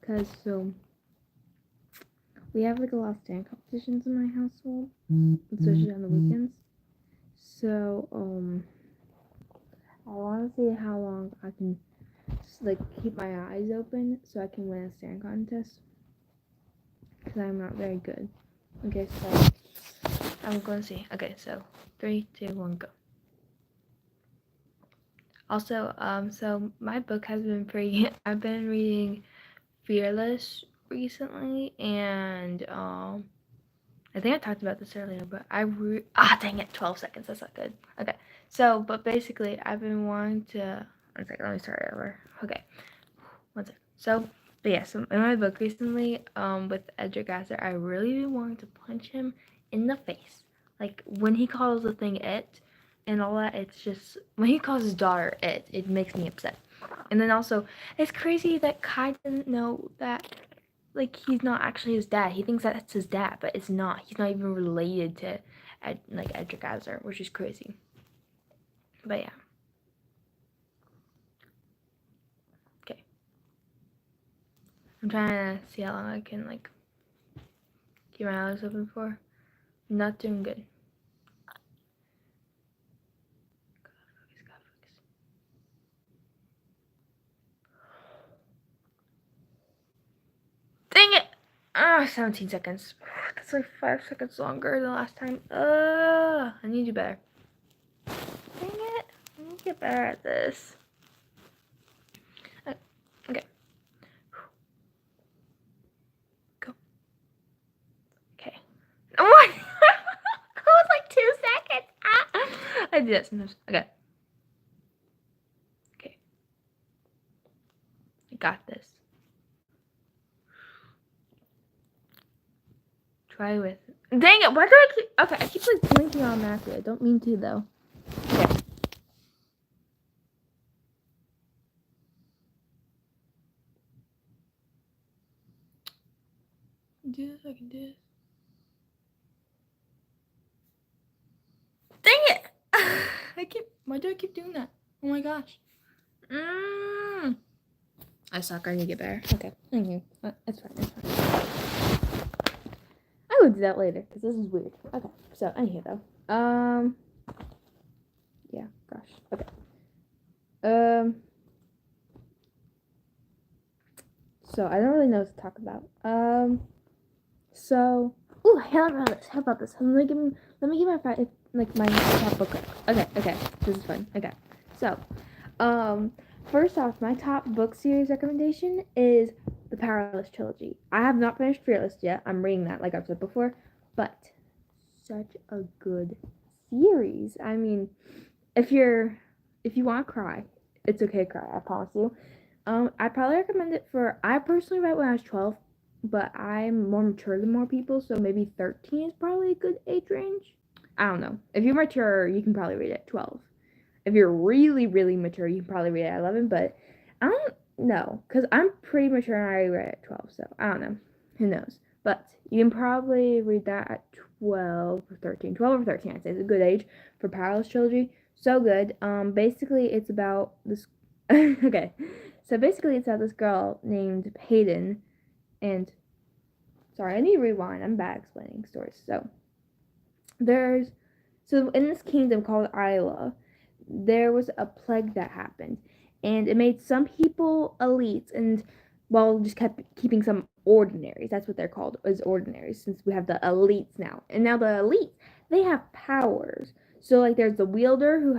because we have like a lot of stand competitions in my household, especially on the weekends. So I want to see how long I can like keep my eyes open so I can win a stand contest. Because I'm not very good. Okay, so I'm going to see. Okay, so 3, 2, 1, go. Also, so my book has been pretty. I've been reading Fearless recently, and I think I talked about this earlier, but dang it, 12 seconds. That's not good. Okay, so but basically, I've been wanting to. One second, let me start over. Okay, one second. So, but yeah, so in my book recently, with Edgar Gasser, I really been wanting to punch him in the face. Like when he calls the thing it, and all that. It's just when he calls his daughter it makes me upset. And then also, it's crazy that Kai doesn't know that like he's not actually his dad. He thinks that's his dad, but it's not. He's not even related to like Edric Azar, which is crazy. But yeah. Okay. I'm trying to see how long I can like keep my eyes open for. I'm not doing good. Dang it! 17 seconds. That's like 5 seconds longer than last time. I need to do better. Dang it! I need to get better at this. Okay. Go. Okay. What? That was like 2 seconds. I do that sometimes. Okay. Okay. I got this. Try with. Dang it! Why do I keep? Okay, I keep like blinking automatically. I don't mean to though. Okay. Do this. I can do this. Dang it! I keep. Why do I keep doing that? Oh my gosh. I suck. I need to get better. Okay. Thank you. It's fine. It's fine. I will do that later because this is weird. Okay. So anywho though. Yeah. Gosh. Okay. So I don't really know what to talk about. So. Ooh, how about this? How about this? Let me give my my top book. Okay. This is fun. Okay. So, first off, my top book series recommendation is the Powerless trilogy. I have not finished Fearless yet. I'm reading that, like I've said before, but such a good series. I mean, if you want to cry, it's okay to cry. I promise you. I probably recommend it for. I personally read when I was 12, but I'm more mature than more people, so maybe 13 is probably a good age range. I don't know. If you're mature, you can probably read it at 12. If you're really, really mature, you can probably read it at 11, but I don't know, because I'm pretty mature and I already read it at 12, so I don't know. Who knows? But you can probably read that at 12 or 13. 12 or 13, I'd say, is a good age for Powerless Trilogy. So good. Basically, it's about this. Okay. So basically, it's about this girl named Peyton, and sorry, I need to rewind. I'm bad explaining stories. So in this kingdom called Isla, there was a plague that happened, and it made some people elites, and well, just kept keeping some ordinaries. That's what they're called, is ordinaries, since we have the elites now. And now the elites, they have powers. So like, there's the wielder who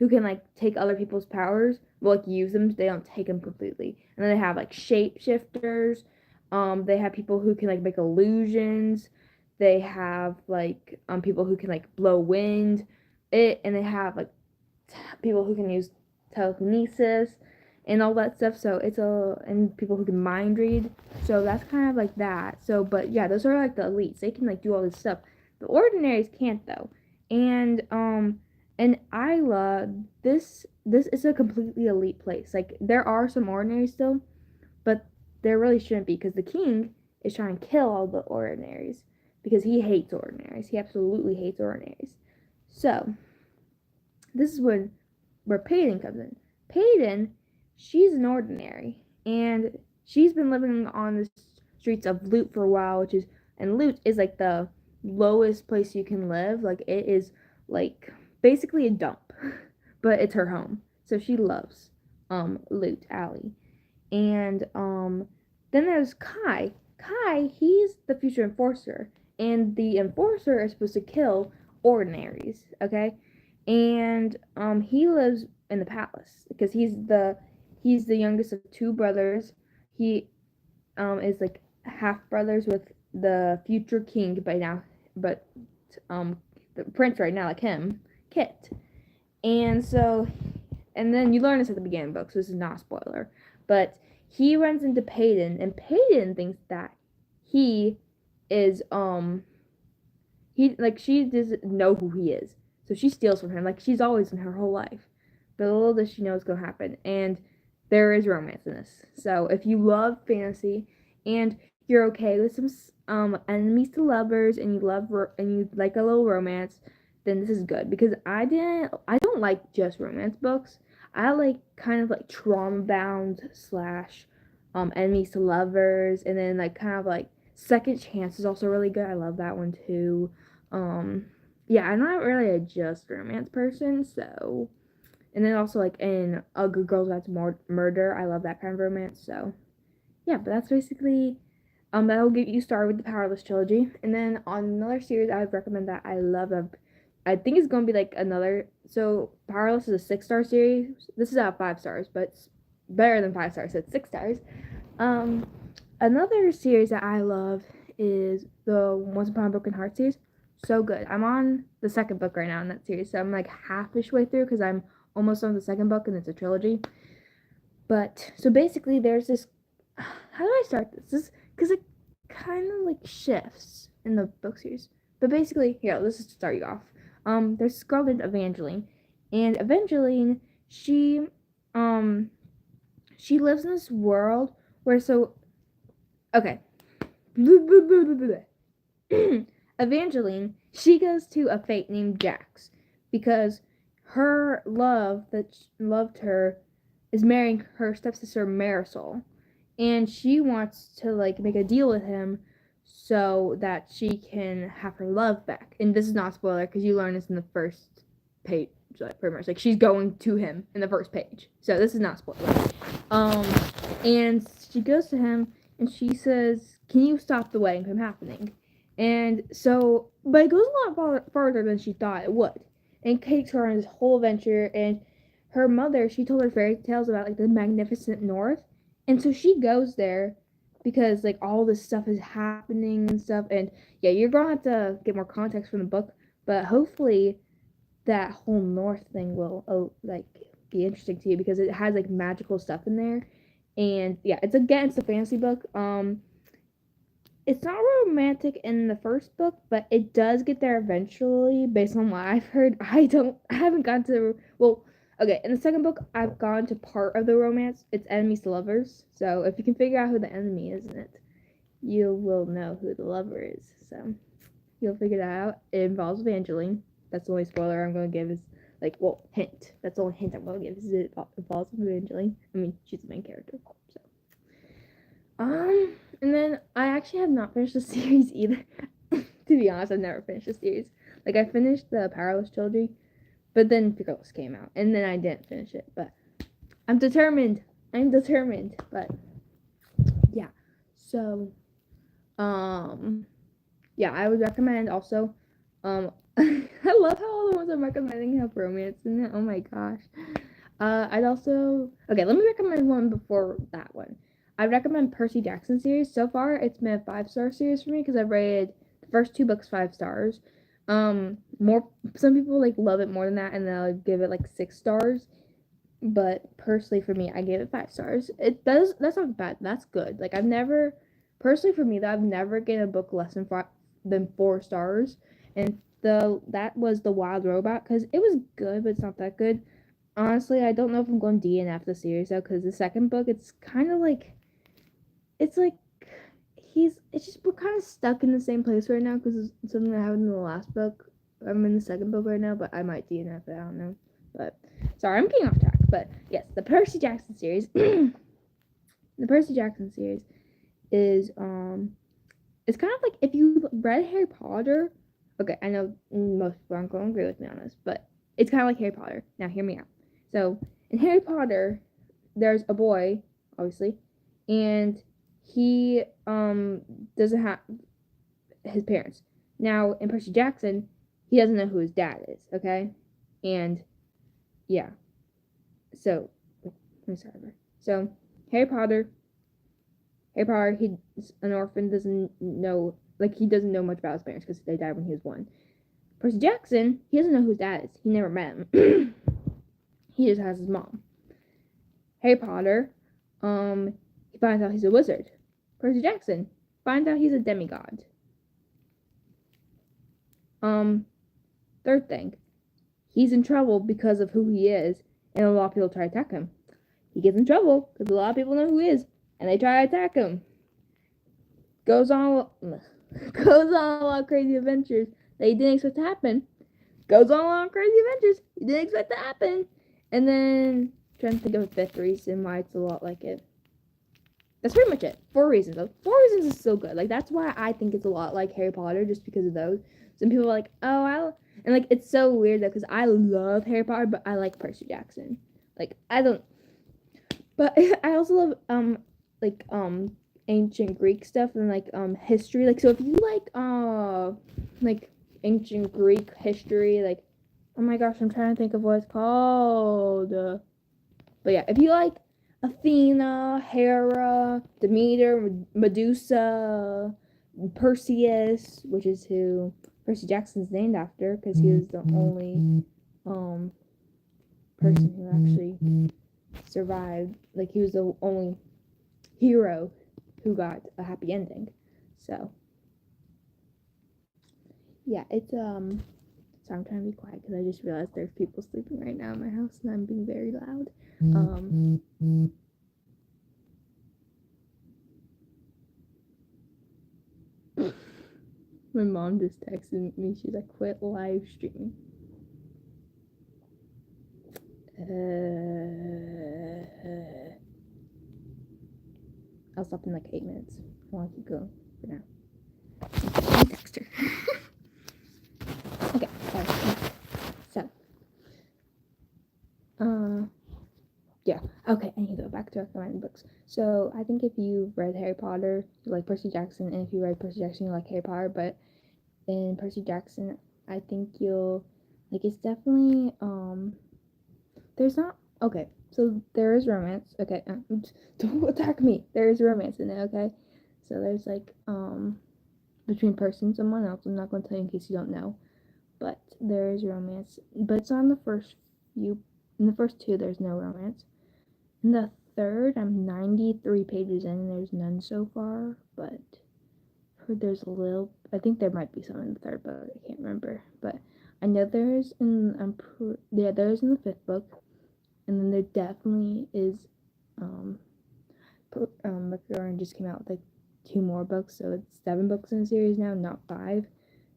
can like take other people's powers, well, like use them. They don't take them completely. And then they have like shapeshifters. They have people who can like make illusions. They have like people who can like blow wind. And they have like people who can use telekinesis and all that stuff. So and people who can mind read. So that's kind of like that. So but yeah, those are like the elites. They can like do all this stuff. The ordinaries can't though. And Isla, this is a completely elite place. Like there are some ordinaries still, but there really shouldn't be, because the king is trying to kill all the ordinaries because he hates ordinaries. He absolutely hates ordinaries. So this is where Peyton comes in. Peyton, she's an ordinary, and she's been living on the streets of Loot for a while, and Loot is like the lowest place you can live. Like it is like basically a dump, but it's her home. So she loves Loot Alley. And then there's Kai. Kai, he's the future enforcer, and the enforcer is supposed to kill ordinaries, okay? And he lives in the palace because he's the youngest of two brothers. He is like half brothers with the future king but the prince right now, like him, Kit. And so, and then you learn this at the beginning of the book, so this is not a spoiler. But he runs into Peyton, and Peyton thinks that he is she doesn't know who he is, so she steals from him. Like she's always in her whole life, but little does she know what's gonna happen. And there is romance in this. So if you love fantasy and you're okay with some enemies to lovers, and you like a little romance, then this is good, because I don't like just romance books. I like kind of like trauma bound slash enemies to lovers, and then like kind of like Second Chance is also really good. I love that one too. Yeah, I'm not really a just romance person, so. And then also like in A Good Girls That's Murder, I love that kind of romance. So yeah, but that's basically that'll get you started with the Powerless trilogy. And then on another series I would recommend that I love, I think it's gonna be like another. So Powerless is a 6-star series. This is out of 5 stars, but it's better than 5 stars. So it's 6 stars. Another series that I love is the Once Upon a Broken Heart series. So good. I'm on the second book right now in that series, so I'm like half-ish way through because I'm almost on the second book and it's a trilogy. But so basically, there's this. How do I start this? Because it kind of like shifts in the book series. But basically, here, let's just start you off. There's this girl named Evangeline, and Evangeline, she lives in this world where okay. Evangeline, she goes to a fate named Jax because her love that loved her is marrying her stepsister Marisol, and she wants to like make a deal with him so that she can have her love back. And this is not a spoiler because you learn this in the first page, like pretty much like she's going to him in the first page. So this is not a spoiler. And she goes to him and she says, "Can you stop the wedding from happening?" And so, but it goes a lot farther than she thought it would. And it takes her on this whole adventure. And her mother, she told her fairy tales about like the magnificent North. And so she goes there because like all this stuff is happening and stuff. And yeah, you're gonna have to get more context from the book, but hopefully that whole North thing will like be interesting to you because it has like magical stuff in there. And yeah, it's a fantasy book. It's not romantic in the first book, but it does get there eventually based on what I've heard. I haven't gotten to, well, okay, in the second book I've gone to part of the romance. It's enemies to lovers. So if you can figure out who the enemy is in it, you will know who the lover is. So you'll figure that out. It involves Evangeline. That's the only spoiler I'm going to give is like, well, hint. That's the only hint I'm going to give is it involves Evangeline. I mean, she's the main character. So and then I actually have not finished the series either. To be honest, I've never finished the series. Like I finished the Powerless trilogy, but then Fearless came out, and then I didn't finish it. But I'm determined. But yeah. So, yeah, I would recommend also. I love how all the ones I'm recommending have romance in it. Oh my gosh. I'd also let me recommend one before that one. I recommend Percy Jackson series. So far, it's been a 5-star series for me because I've rated the first 2 books 5 stars. More some people like love it more than that, and they'll give it like 6 stars. But personally, for me, I gave it 5 stars. That's not bad. That's good. Like personally for me, I've never given a book less than 4 stars, and that was The Wild Robot because it was good, but it's not that good. Honestly, I don't know if I'm going to DNF the series though, because the second book, it's kind of like, it's like, we're kind of stuck in the same place right now, because something that happened in the last book. I'm in the second book right now, but I might DNF it, I don't know. But, sorry, I'm getting off track, but yes, the Percy Jackson series, The Percy Jackson series is it's kind of like if you read Harry Potter. Okay, I know most people aren't going to agree with me on this, but it's kind of like Harry Potter. Now, hear me out. So, in Harry Potter, there's a boy, obviously, and he doesn't have his parents. Now, in Percy Jackson, he doesn't know who his dad is, okay? And yeah, so let me start over. So, Harry Potter, he's an orphan, doesn't know, like, he doesn't know much about his parents because they died when he was 1. Percy Jackson, he doesn't know who his dad is. He never met him. He just has his mom. Harry Potter, he finds out he's a wizard. Percy Jackson finds out he's a demigod. Third thing, he's in trouble because of who he is, and a lot of people try to attack him. He gets in trouble because a lot of people know who he is, and they try to attack him. Goes on a lot of crazy adventures that he didn't expect to happen. Goes on a lot of crazy adventures he didn't expect to happen. And then, trying to think of a fifth reason why it's a lot like it. That's pretty much it. 4 reasons, though. 4 reasons is so good. Like, that's why I think it's a lot like Harry Potter, just because of those. Some people are like, and, like, it's so weird, though, because I love Harry Potter, but I like Percy Jackson. Like, I don't... But I also love, ancient Greek stuff and, like, history. Like, so if you like, ancient Greek history, like, oh my gosh, I'm trying to think of what it's called. But yeah, if you like Athena, Hera, Demeter, Medusa, Perseus, which is who Percy Jackson's named after, because he was the only person who actually survived. Like, he was the only hero who got a happy ending. So yeah, it's So I'm trying to be quiet because I just realized there's people sleeping right now in my house and I'm being very loud. My mom just texted me. She's like, quit live streaming. I'll stop in like 8 minutes. I want to keep going for now. I text her. Okay, sorry. So, yeah. Okay, I need to go back to recommended books. So, I think if you read Harry Potter, you like Percy Jackson, and if you read Percy Jackson, you like Harry Potter, but in Percy Jackson, I think you'll, like, it's definitely, there's not, okay, so there is romance, okay, don't attack me, there is romance in it, okay, so there's, like, between person and someone else, I'm not going to tell you in case you don't know, but there is romance, but it's on the first few, in the first 2, there's no romance. In the third, I'm 93 pages in, and there's none so far, but I've heard there's a little, I think there might be some in the third book, I can't remember, but I know there's there's in the 5th book, and then there definitely is, McGurran just came out with, like, 2 more books, so it's 7 books in the series now, not 5,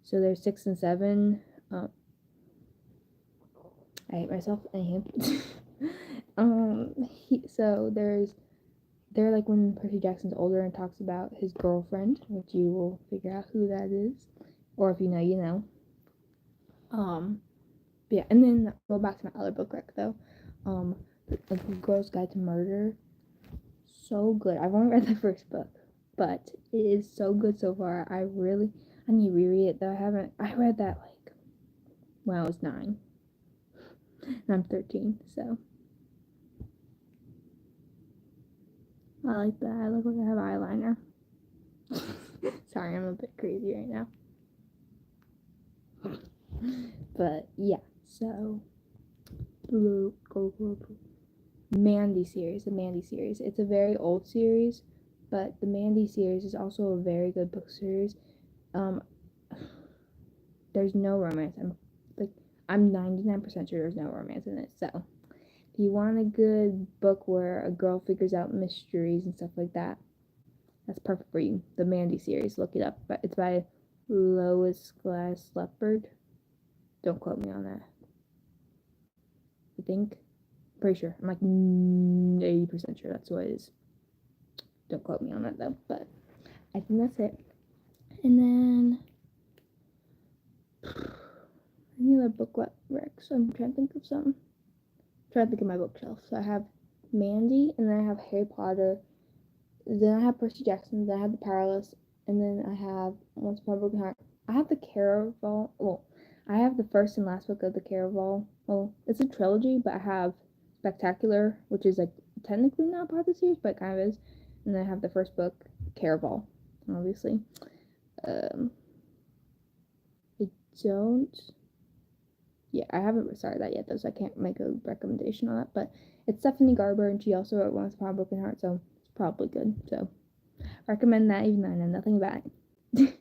so there's 6 and 7, I hate myself, anywho. So they're like when Percy Jackson's older and talks about his girlfriend, which you will figure out who that is, or if you know, you know. Yeah, and then go back to my other book rec though. Like Girl's Guide to Murder, so good. I've only read the first book, but it is so good so far. I need to reread it though. I read that like when I was 9, and I'm 13, so. I like that. I look like I have eyeliner. Sorry, I'm a bit crazy right now. But yeah, so Mandy series, the Mandy series. It's a very old series, but the Mandy series is also a very good book series. There's no romance. I'm 99% sure there's no romance in it. So if you want a good book where a girl figures out mysteries and stuff like that, that's perfect for you. The Mandy series, look it up. But it's by Lois Glass Leopard. Don't quote me on that. I think. Pretty sure. I'm like 80% sure that's what it is. Don't quote me on that though, but I think that's it. And then I need a book rack, so I'm trying to think of something. I'm trying to think of my bookshelf. So I have Mandy, and then I have Harry Potter, then I have Percy Jackson, then I have The Powerless, and then I have Once Upon a Broken Heart. I have the Caraval. Well, I have the first and last book of the Caraval. Well, it's a trilogy, but I have Spectacular, which is like technically not part of the series, but it kind of is. And then I have the first book, Caraval, obviously. I don't. Yeah, I haven't started that yet though, so I can't make a recommendation on that. But it's Stephanie Garber, and she also wrote Once Upon a Broken Heart, so it's probably good. So recommend that, even though I know nothing about it.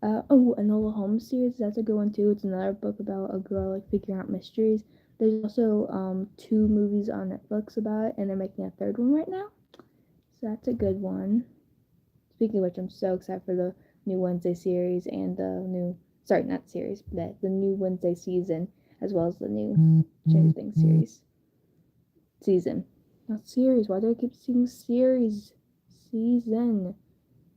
Enola Holmes series, that's a good one too. It's another book about a girl like figuring out mysteries. There's also 2 movies on Netflix about it, and they're making a 3rd one right now. So that's a good one. Speaking of which, I'm so excited for the new Wednesday series and the new, sorry, not series, but the new Wednesday season, as well as the new Stranger Things season. Not series. Why do I keep seeing series? Season.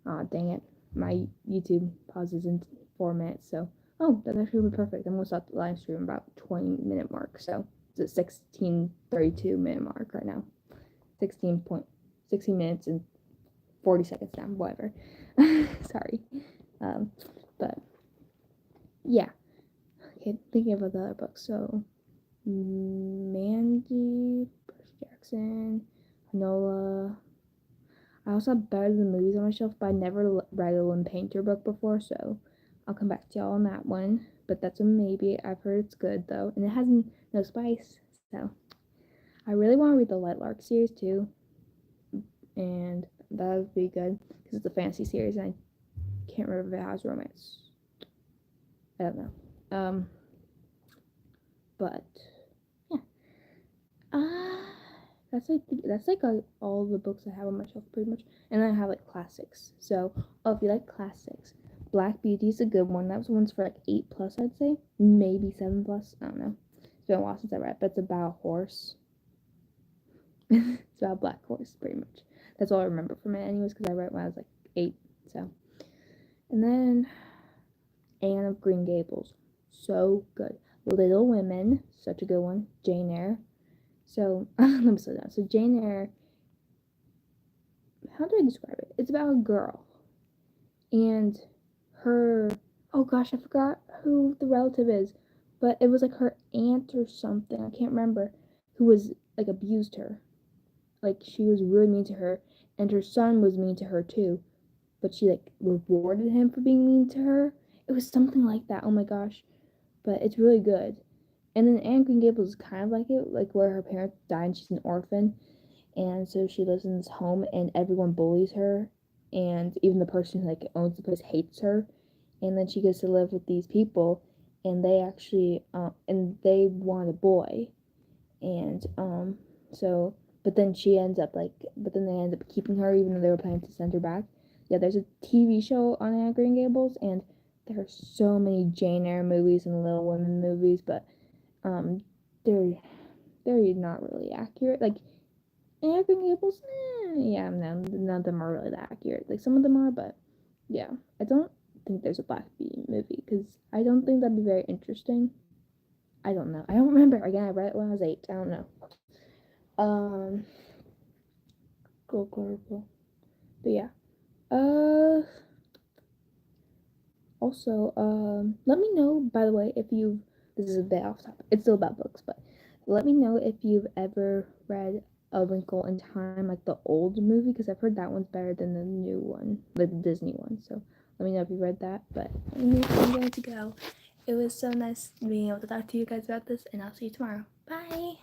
Aw, dang it. My YouTube pauses in 4 minutes, so. Oh, that's actually perfect. I'm going to stop the live stream about 20-minute mark, so it's a 16:32-minute mark right now. 16 minutes and 40 seconds now, whatever. Sorry. But, yeah. Okay, thinking about the other books. So, Mandy, Percy Jackson, Enola. I also have Better Than the Movies on my shelf, but I never read a Lynn Painter book before, so I'll come back to y'all on that one. But that's a maybe. I've heard it's good, though, and it has no spice, so. I really want to read the Lightlark series, too, and that would be good, because it's a fantasy series, and I can't remember if it has romance. I don't know. But, yeah. That's like all the books I have on my shelf, pretty much. And then I have, like, classics. So, if you like classics, Black Beauty is a good one. That was one's for, like, 8+, I'd say. Maybe 7+. I don't know. It's been a while since I read it, but it's about a horse. It's about a black horse, pretty much. That's all I remember from it anyways, because I read it when I was, like, 8, so. And then Anne of Green Gables. So good. Little Women. Such a good one. Jane Eyre. So, let me slow down. So, Jane Eyre, how do I describe it? It's about a girl. And her, oh gosh, I forgot who the relative is. But it was like her aunt or something, I can't remember, who was, like, abused her. Like, she was really mean to her. And her son was mean to her too. But she, like, rewarded him for being mean to her. It was something like that. Oh my gosh. But it's really good. And then Anne Green Gables is kind of like it, like where her parents died and she's an orphan. And so she lives in this home and everyone bullies her. And even the person who, like, owns the place hates her. And then she gets to live with these people. And they actually, and they want a boy. And, so, but then she ends up, like, but then they end up keeping her even though they were planning to send her back. Yeah, there's a TV show on Anne Green Gables, and there are so many Jane Eyre movies and Little Women movies, but they're not really accurate. Like Anne Green Gables, yeah, no, none of them are really that accurate. Like some of them are, but yeah, I don't think there's a Black Beauty movie because I don't think that'd be very interesting. I don't know. I don't remember. Again, I read it when I was 8. I don't know. Cool. But yeah. Also, let me know, by the way, if you've, this is a bit off topic, it's still about books, but let me know if you've ever read A Wrinkle in Time, like the old movie, because I've heard that one's better than the new one, like the Disney one, so let me know if you read that, but I'm going to go. It was so nice being able to talk to you guys about this, and I'll see you tomorrow. Bye!